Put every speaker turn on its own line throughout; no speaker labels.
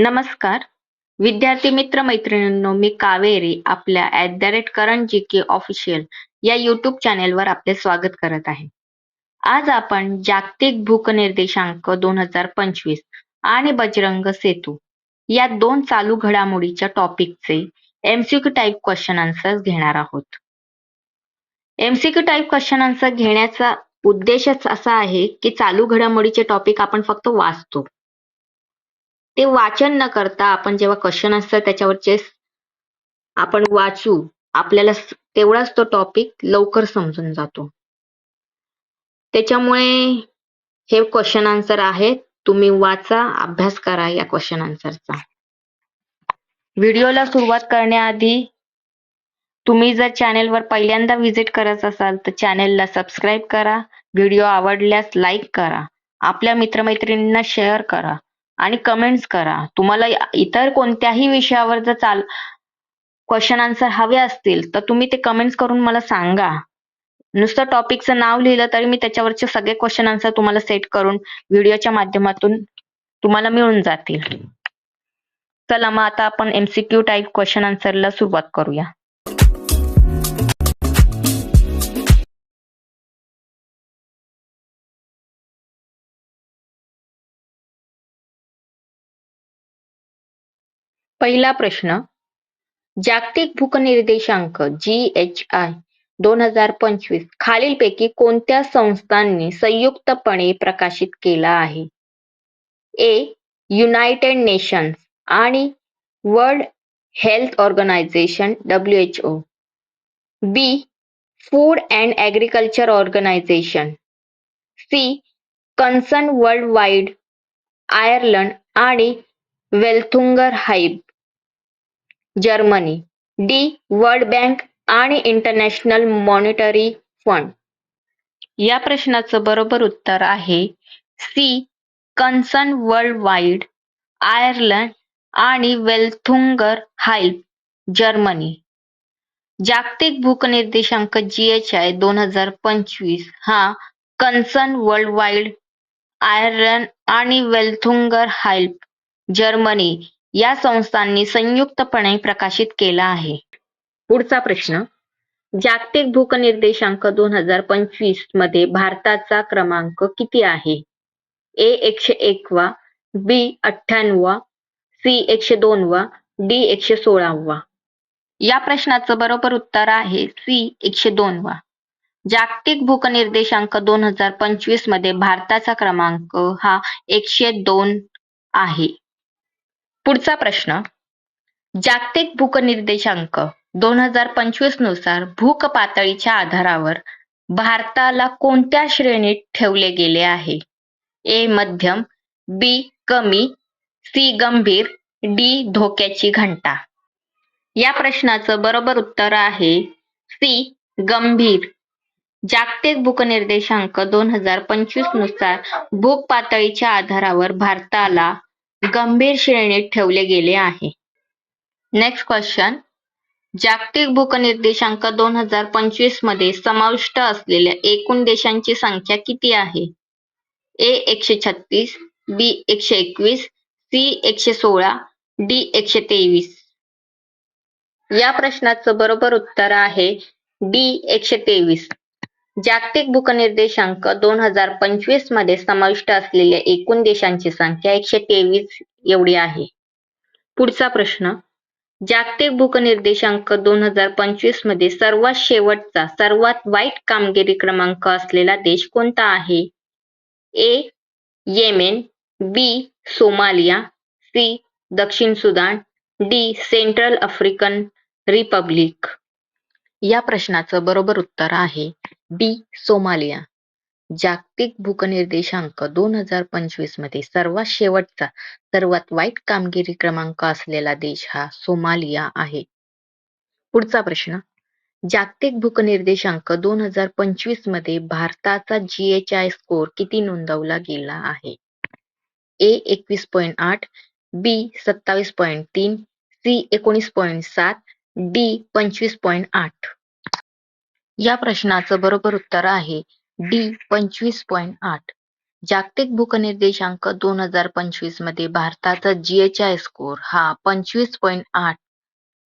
नमस्कार. विद्यार्थी मित्र मैत्रिणींनो, मी कावेरी आपल्या @current ऑफिशियल या यूट्यूब चॅनेलवर आपले स्वागत करत आहे. आज आपण जागतिक भूक निर्देशांक 2025 आणि बजरंग सेतू या दोन चालू घडामोडीच्या टॉपिकचे MCQ टाइप क्वेश्चन आन्सर्स घेणार आहोत. MCQ टाइप क्वेश्चन आन्सर घेण्याचा उद्देशच असा आहे की चालू घडामोडीचे टॉपिक आपण फक्त वाचतो. ते वाचन न करता आपण जेव्हा क्वेश्चन आन्सर त्याच्यावरचे आपण वाचू, आपल्याला तेवढाच तो टॉपिक लवकर समजून जातो. त्याच्यामुळे हे क्वेश्चन आन्सर आहे. तुम्ही वाचा, अभ्यास करा या क्वेश्चन आन्सरचा. व्हिडिओला सुरुवात करण्याआधी तुम्ही जर चॅनेलवर पहिल्यांदा व्हिजिट करत असाल तर चॅनेलला सबस्क्राईब करा, व्हिडिओ आवडल्यास लाईक करा, आपल्या मित्रमैत्रिणींना शेअर करा आणि कमेंट्स करा. तुम्हाला इतर कोणत्याही विषयावर जर क्वेश्चन आन्सर हवे असतील तर तुम्ही ते कमेंट्स करून मला सांगा. नुसतं टॉपिकचं नाव लिहिलं तरी मी त्याच्यावरचे सगळे क्वेश्चन आन्सर तुम्हाला सेट करून व्हिडिओच्या माध्यमातून तुम्हाला मिळून जातील. चला मग आता आपण MCQ टाइप क्वेश्चन आन्सरला सुरुवात करूया. पहिला प्रश्न, जागतिक भूक निर्देशांक GHI 2025 खालीलपैकी कोणत्या संस्थांनी संयुक्तपणे प्रकाशित केला आहे? A. युनायटेड नेशन्स आणि World Health Organization WHO. B. Food and Agriculture Organization. C. Concern Worldwide, Ireland आणि Welthungerhilfe, Germany. D. World Bank आणि इंटरनॅशनल मॉनिटरी फंड. या प्रश्नाचं बरोबर उत्तर आहे C. Concern Worldwide, Ireland आणि Welthungerhilfe, Germany. जागतिक भूक निर्देशांक GHI 2025 हा कन्सर्न वर्ल्ड वाईड, आयर्लंड आणि वेल्थुंगर हाईब, जर्मनी या संस्थांनी संयुक्तपणे प्रकाशित केला आहे. पुढचा प्रश्न, जागतिक भूक निर्देशांक 2025 मध्ये भारताचा क्रमांक किती आहे? A. 101, B. 98, C. 102, D. 116. या प्रश्नाचं बरोबर उत्तर आहे C. 102. जागतिक भूक निर्देशांक 2025 मध्ये भारताचा क्रमांक हा 102 आहे. पुढचा प्रश्न, जागतिक भूक निर्देशांक 2025 नुसार भूक पातळीच्या आधारावर भारताला कोणत्या श्रेणीत ठेवले गेले आहे? A. मध्यम, B. कमी, C. गंभीर, D. धोक्याची घंटा. या प्रश्नाचं बरोबर उत्तर आहे C. गंभीर. जागतिक भूक निर्देशांक 2025 नुसार भूक पातळीच्या आधारावर भारताला गंभीर श्रेणीत ठेवले गेले आहे. नेक्स्ट क्वेश्चन, जागतिक भूक निर्देशांक 2025 मध्ये समाविष्ट असलेल्या एकूण देशांची संख्या किती आहे? A. 136, B. 121, C. 116, D. 123. या प्रश्नाचं बरोबर उत्तर आहे D. 123. जागतिक भूक निर्देशांक 2025 मध्ये समाविष्ट असलेल्या एकूण देशांची संख्या 123 एवढी आहे. पुढचा प्रश्न, जागतिक भूक निर्देशांक 2025 मध्ये सर्वात शेवटचा सर्वात वाईट कामगिरी क्रमांक असलेला देश कोणता आहे? A. Yemen, B. Somalia, C. दक्षिण Sudan, D. Central African Republic. या प्रश्नाचं बरोबर उत्तर आहे D. सोमालिया. जागतिक भूक निर्देशांक 2025 मध्ये सर्वात शेवटचा सर्वात वाईट कामगिरी क्रमांक असलेला देश हा सोमालिया आहे. पुढचा प्रश्न, जागतिक भूक निर्देशांक 2025 मध्ये भारताचा GHI स्कोर किती नोंदवला गेला आहे? A. 21.8, B. 27.3, C. 19.7, D. 25.8. या प्रश्नाचं बरोबर उत्तर आहे D. 25.8. जागतिक भूकनिर्देशांक 2025 मध्ये भारताचा GHI स्कोर हा 25.8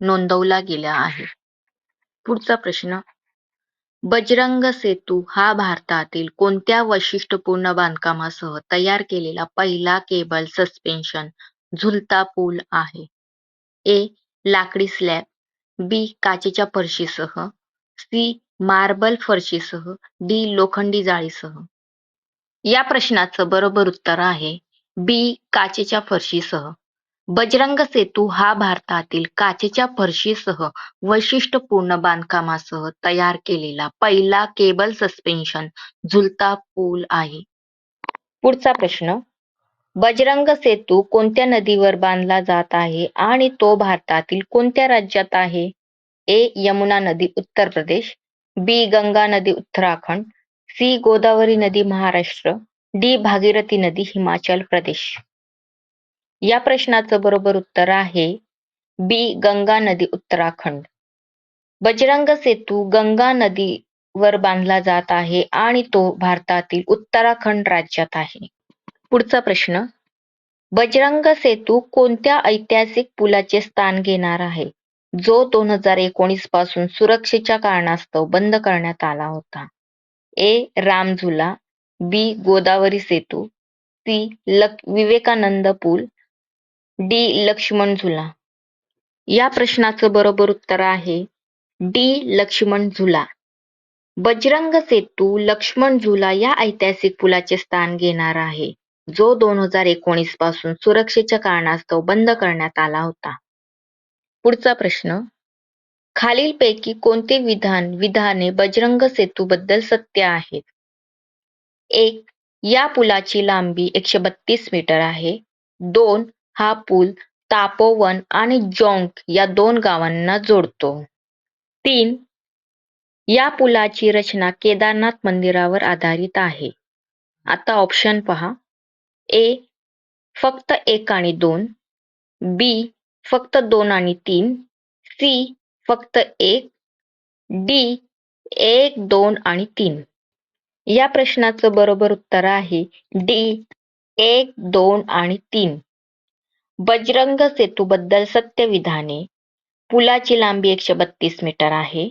नोंदवला गेला आहे. पुढचा प्रश्न. बजरंग सेतू हा भारतातील कोणत्या वैशिष्ट्यपूर्ण बांधकामासह तयार केलेला पहिला केबल सस्पेन्शन झुलता पूल आहे? ए. लाकडी स्लॅब, बी. काचेच्या फरशीसह, सी. मार्बल फरशीसह, डी. लोखंडी जाळीसह. या प्रश्नाचं बरोबर उत्तर आहे बी. काचेच्या फरशीसह. बजरंग सेतू हा भारतातील काचेच्या फरशीसह वैशिष्ट्यपूर्ण बांधकामासह तयार केलेला पहिला केबल सस्पेन्शन झुलता पूल आहे. पुढचा प्रश्न. बजरंग सेतू कोणत्या नदीवर बांधला जात आहे आणि तो भारतातील कोणत्या राज्यात आहे? ए. यमुना नदी उत्तर प्रदेश, बी. गंगा नदी उत्तराखंड, सी. गोदावरी नदी महाराष्ट्र, डी. भागीरथी नदी हिमाचल प्रदेश. या प्रश्नाचं बरोबर उत्तर आहे बी. गंगा नदी उत्तराखंड. बजरंग सेतू गंगा नदीवर बांधला जात आहे आणि तो भारतातील उत्तराखंड राज्यात आहे. पुढचा प्रश्न. बजरंग सेतू कोणत्या ऐतिहासिक पुलाचे स्थान घेणार आहे जो 2019 पासून सुरक्षेच्या कारणास्तव बंद करण्यात आला होता? ए. रामझुला, बी. गोदावरी सेतू, सी. विवेकानंद पूल, डी. लक्ष्मण झुला. या प्रश्नाचं बरोबर उत्तर आहे डी. लक्ष्मण झुला. बजरंग सेतू लक्ष्मण झुला या ऐतिहासिक पुलाचे स्थान घेणार आहे जो 2019 पासून सुरक्षेच्या कारणास्तव बंद करण्यात आला होता. पुढचा प्रश्न. खालीलपैकी कोणते विधाने बजरंग सेतूबद्दल सत्य आहेत? एक. या पुलाची लांबी 132 मीटर आहे. 2. हा पूल तापोवन आणि जोंक या 2 गावांना जोडतो. 3. या पुलाची रचना केदारनाथ मंदिरावर आधारित आहे. आता ऑप्शन पहा. ए. फक्त 1 आणि 2, बी. फक्त 2 आणि 3, सी. फक्त 1, डी. 1, 2 आणि 3. या प्रश्नाचं बरोबर उत्तर आहे डी. 1, 2 आणि 3. बजरंग सेतूबद्दल सत्य विधाने. पुलाची लांबी 132 मीटर आहे.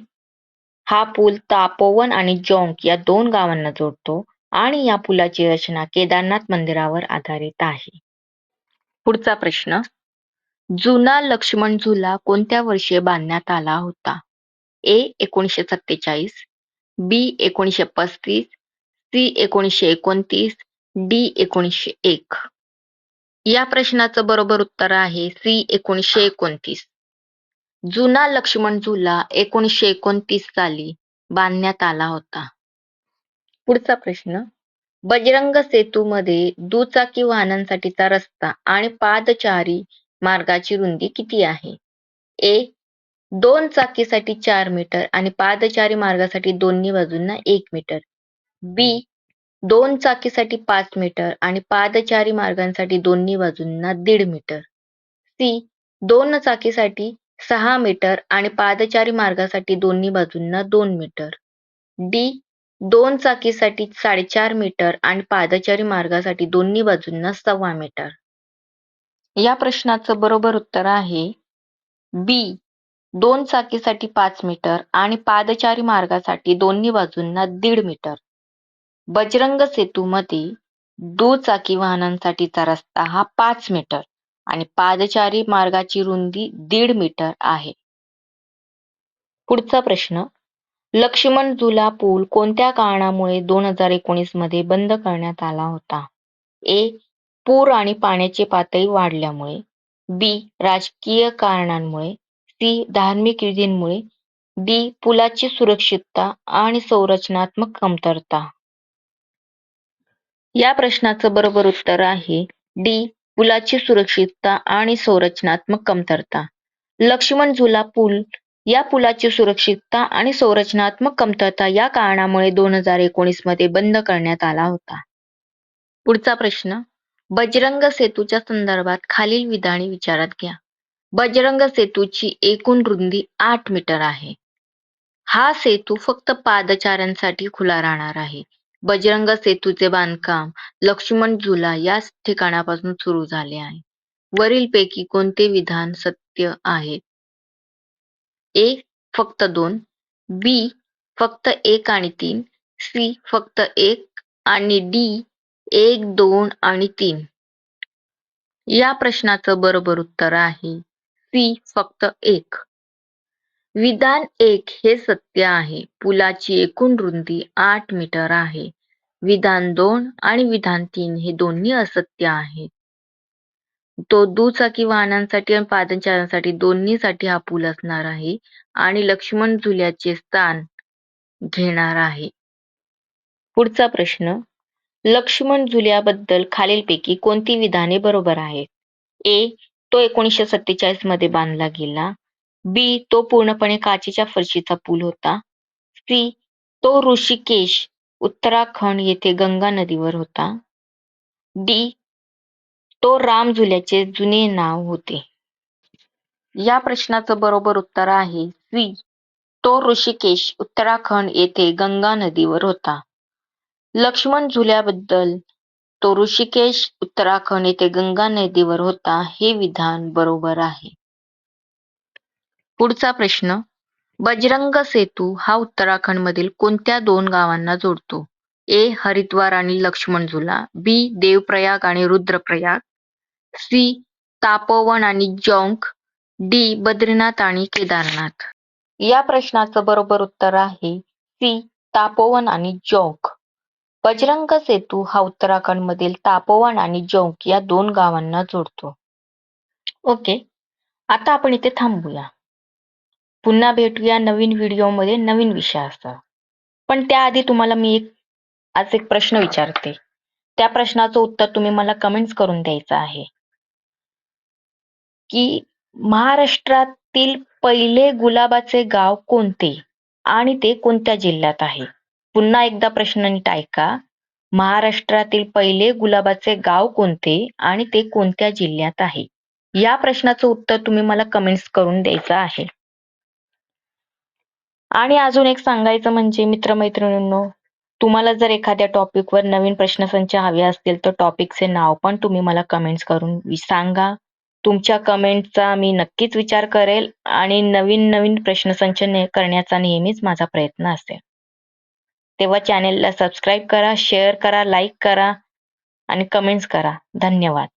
हा पूल तापोवन आणि जोंक या 2 गावांना जोडतो आणि या पुलाची रचना केदारनाथ मंदिरावर आधारित आहे. पुढचा प्रश्न. जुना लक्ष्मण झुला कोणत्या वर्षी बांधण्यात आला होता? ए. 1947, बी. 1935, सी. 1929, डी. 1901. या प्रश्नाचं बरोबर उत्तर आहे सी. 1929. जुना लक्ष्मण झुला 1929 साली बांधण्यात आला होता. पुढचा प्रश्न. बजरंग सेतूमध्ये दुचाकी वाहनांसाठीचा रस्ता आणि पादचारी मार्गाची रुंदी किती आहे? ए. 2 चाकीसाठी 4 मीटर आणि पादचारी मार्गासाठी दोन्ही बाजूंना 1 मीटर, बी. 2 चाकीसाठी 5 मीटर आणि पादचारी मार्गांसाठी दोन्ही बाजूंना 1.5 मीटर, सी. 2 चाकीसाठी 6 मीटर आणि पादचारी मार्गासाठी दोन्ही बाजूंना 2 मीटर, डी. 2 चाकीसाठी 4.5 मीटर आणि पादचारी मार्गासाठी दोन्ही बाजूंना 1.25 मीटर. या प्रश्नाचं बरोबर उत्तर आहे बी. 2 चाकीसाठी 5 मीटर आणि पादचारी मार्गासाठी दोन्ही बाजूंना 1.5 मीटर. बजरंग सेतूमध्ये दुचाकी वाहनांसाठीचा रस्ता हा 5 मीटर आणि पादचारी मार्गाची रुंदी 1.5 मीटर आहे. पुढचा प्रश्न. लक्ष्मण झुला पूल कोणत्या कारणामुळे 2019 मध्ये बंद करण्यात आला होता? ए. पूर आणि पाण्याची पातळी वाढल्यामुळे, बी. राजकीय कारणांमुळे, सी. धार्मिक विधींमुळे, डी. पुलाची सुरक्षितता आणि संरचनात्मक कमतरता. या प्रश्नाचं बरोबर उत्तर आहे डी. पुलाची सुरक्षितता आणि संरचनात्मक कमतरता. लक्ष्मण झुला पूल या पुलाची सुरक्षितता आणि संरचनात्मक कमतरता या कारणामुळे 2019 मध्ये बंद करण्यात आला होता. पुढचा प्रश्न. बजरंग सेतूच्या संदर्भात खालील विधाने विचारात घ्या. बजरंग सेतूची एकूण रुंदी 8 मीटर आहे. हा सेतू फक्त पादचाऱ्यांसाठी खुला राहणार आहे. बजरंग सेतूचे बांधकाम लक्ष्मण झुला या ठिकाणापासून सुरू झाले आहे. वरीलपैकी कोणते विधान सत्य आहे? ए. फक्त 2, बी. फक्त 1 आणि 3, सी. फक्त 1 आणि डी. 1, 2 आणि 3. या प्रश्नाचं बरोबर उत्तर आहे सी. फक्त 1. विधान 1 हे सत्य आहे. पुलाची एकूण रुंदी 8 मीटर आहे. विधान 2 आणि विधान 3 हे दोन्ही असत्य आहेत. तो दुचाकी वाहनांसाठी आणि पादचाऱ्यांसाठी दोन्हीसाठी हा पूल असणार आहे आणि लक्ष्मण झुल्याचे स्थान घेणार आहे. पुढचा प्रश्न. लक्ष्मण झुल्याबद्दल खालीलपैकी कोणती विधाने बरोबर आहेत? ए. तो 1947 मध्ये बांधला गेला. बी. तो पूर्णपणे काचेच्या फरशीचा पूल होता. सी. तो ऋषिकेश, उत्तराखंड येथे गंगा नदीवर होता. डी. तो राम झुल्याचे जुने नाव होते. या प्रश्नाचं बरोबर उत्तर आहे सी. तो ऋषिकेश, उत्तराखंड येथे गंगा नदीवर होता. लक्ष्मण झुल्याबद्दल तो ऋषिकेश, उत्तराखंड येथे गंगा नदीवर होता हे विधान बरोबर आहे. पुढचा प्रश्न. बजरंग सेतू हा उत्तराखंडमधील कोणत्या 2 गावांना जोडतो? ए. हरिद्वार आणि लक्ष्मण झुला. बी. देवप्रयाग आणि रुद्रप्रयाग. सी. तापोवन आणि जौंक. डी. बद्रीनाथ आणि केदारनाथ. या प्रश्नाचं बरोबर उत्तर आहे सी. तापोवन आणि जौंक. बजरंग सेतू हा उत्तराखंडमधील तापोवन आणि जौंक या 2 गावांना जोडतो. ओके, आता आपण इथे थांबूया. पुन्हा भेटूया नवीन व्हिडिओमध्ये नवीन विषयासह. पण त्याआधी तुम्हाला मी आज एक प्रश्न विचारते. त्या प्रश्नाचं उत्तर तुम्ही मला कमेंट्स करून द्यायचं आहे की महाराष्ट्रातील पहिले गुलाबाचे गाव कोणते आणि ते कोणत्या जिल्ह्यात आहे? पुन्हा एकदा प्रश्न नीट ऐका. महाराष्ट्रातील पहिले गुलाबाचे गाव कोणते आणि ते कोणत्या जिल्ह्यात आहे? या प्रश्नाचं उत्तर तुम्ही मला कमेंट्स करून द्यायचं आहे. आणि अजून एक सांगायचं म्हणजे मित्रमैत्रिणींनो, तुम्हाला जर एखाद्या टॉपिकवर नवीन प्रश्नसंच हवे असतील तर टॉपिकचे नाव पण तुम्ही मला कमेंट्स करून सांगा. तुमच्या कमेंटचा मी नक्कीच विचार करेल आणि नवीन प्रश्नसंच करण्याचा नेहमीच माझा प्रयत्न असेल. तेव्हा चॅनेलला सबस्क्राईब करा, शेअर करा, लाईक करा आणि कमेंट्स करा. धन्यवाद.